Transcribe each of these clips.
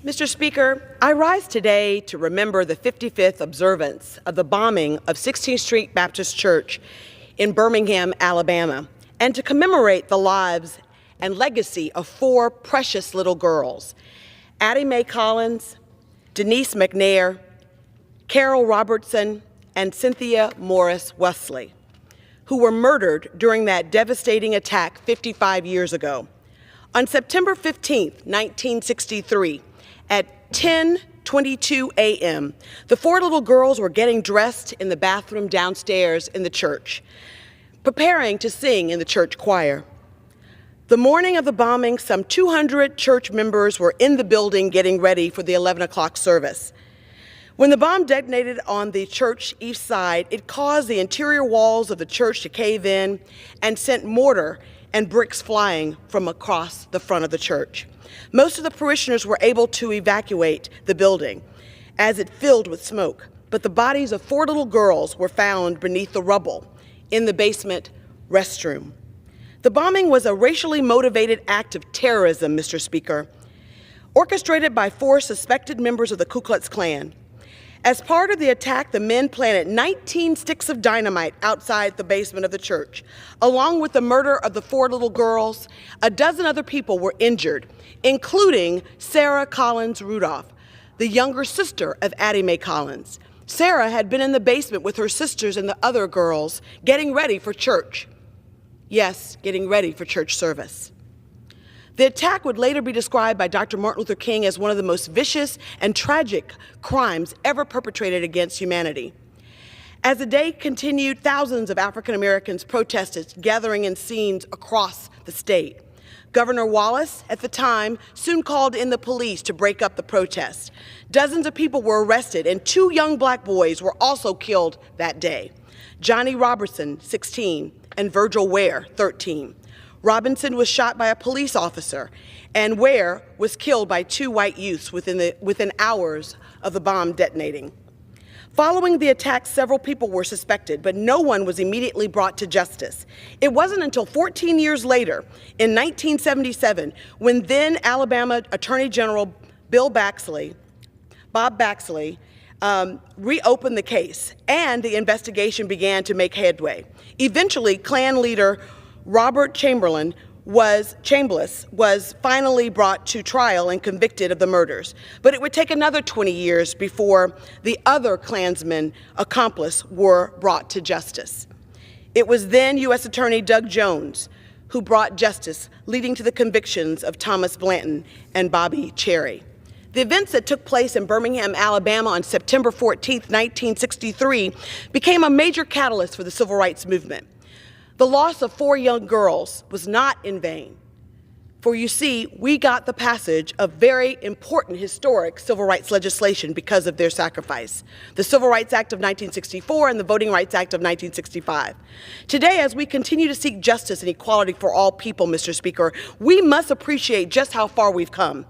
Mr. Speaker, I rise today to remember the 55th observance of the bombing of 16th Street Baptist Church in Birmingham, Alabama, and to commemorate the lives and legacy of four precious little girls, Addie Mae Collins, Denise McNair, Carol Robertson, and Cynthia Morris Wesley, who were murdered during that devastating attack 55 years ago. On September 15, 1963, at 10:22 a.m., the four little girls were getting dressed in the bathroom downstairs in the church, preparing to sing in the church choir. The morning of the bombing, some 200 church members were in the building getting ready for the 11 o'clock service. When the bomb detonated on the church east side, it caused the interior walls of the church to cave in and sent mortar and bricks flying from across the front of the church. Most of the parishioners were able to evacuate the building as it filled with smoke, but the bodies of four little girls were found beneath the rubble in the basement restroom. The bombing was a racially motivated act of terrorism, Mr. Speaker, orchestrated by four suspected members of the Ku Klux Klan. As part of the attack, the men planted 19 sticks of dynamite outside the basement of the church. Along with the murder of the four little girls, a dozen other people were injured, including Sarah Collins Rudolph, the younger sister of Addie Mae Collins. Sarah had been in the basement with her sisters and the other girls, getting ready for church. Yes, getting ready for church service. The attack would later be described by Dr. Martin Luther King as one of the most vicious and tragic crimes ever perpetrated against humanity. As the day continued, thousands of African Americans protested, gathering in scenes across the state. Governor Wallace, at the time, soon called in the police to break up the protests. Dozens of people were arrested, and two young black boys were also killed that day. Johnny Robertson, 16, and Virgil Ware, 13. Robinson was shot by a police officer, and Ware was killed by two white youths within hours of the bomb detonating. Following the attack, several people were suspected, but no one was immediately brought to justice. It wasn't until 14 years later, in 1977, when then Alabama Attorney General Bob Baxley, reopened the case, and the investigation began to make headway. Eventually, Klan leader Robert Chambliss was finally brought to trial and convicted of the murders. But it would take another 20 years before the other Klansmen accomplices were brought to justice. It was then U.S. Attorney Doug Jones who brought justice, leading to the convictions of Thomas Blanton and Bobby Cherry. The events that took place in Birmingham, Alabama on September 14, 1963 became a major catalyst for the civil rights movement. The loss of four young girls was not in vain, for you see, we got the passage of very important historic civil rights legislation because of their sacrifice. The Civil Rights Act of 1964 and the Voting Rights Act of 1965. Today, as we continue to seek justice and equality for all people, Mr. Speaker, we must appreciate just how far we've come.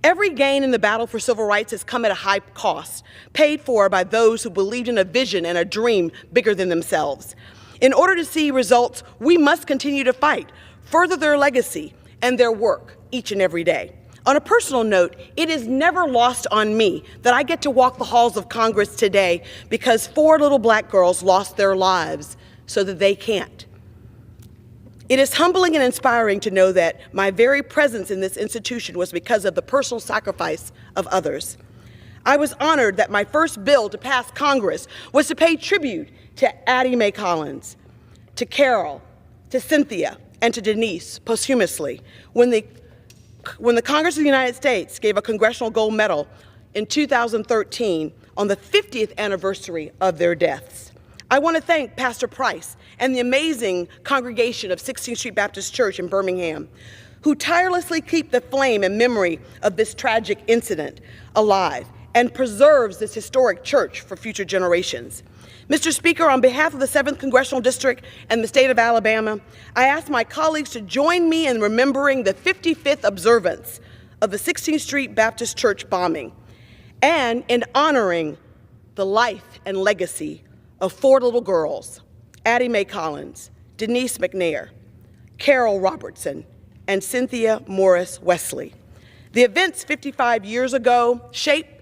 Every gain in the battle for civil rights has come at a high cost, paid for by those who believed in a vision and a dream bigger than themselves. In order to see results, we must continue to fight, further their legacy and their work each and every day. On a personal note, it is never lost on me that I get to walk the halls of Congress today because four little black girls lost their lives so that they can't. It is humbling and inspiring to know that my very presence in this institution was because of the personal sacrifice of others. I was honored that my first bill to pass Congress was to pay tribute to Addie Mae Collins, to Carol, to Cynthia, and to Denise posthumously when the Congress of the United States gave a Congressional Gold Medal in 2013 on the 50th anniversary of their deaths. I want to thank Pastor Price and the amazing congregation of 16th Street Baptist Church in Birmingham, who tirelessly keep the flame and memory of this tragic incident alive and preserves this historic church for future generations. Mr. Speaker, on behalf of the 7th Congressional District and the state of Alabama, I ask my colleagues to join me in remembering the 55th observance of the 16th Street Baptist Church bombing and in honoring the life and legacy of four little girls, Addie Mae Collins, Denise McNair, Carol Robertson, and Cynthia Morris Wesley. The events 55 years ago shaped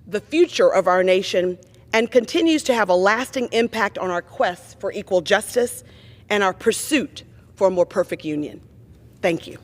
the future of our nation and continues to have a lasting impact on our quest for equal justice and our pursuit for a more perfect union. Thank you.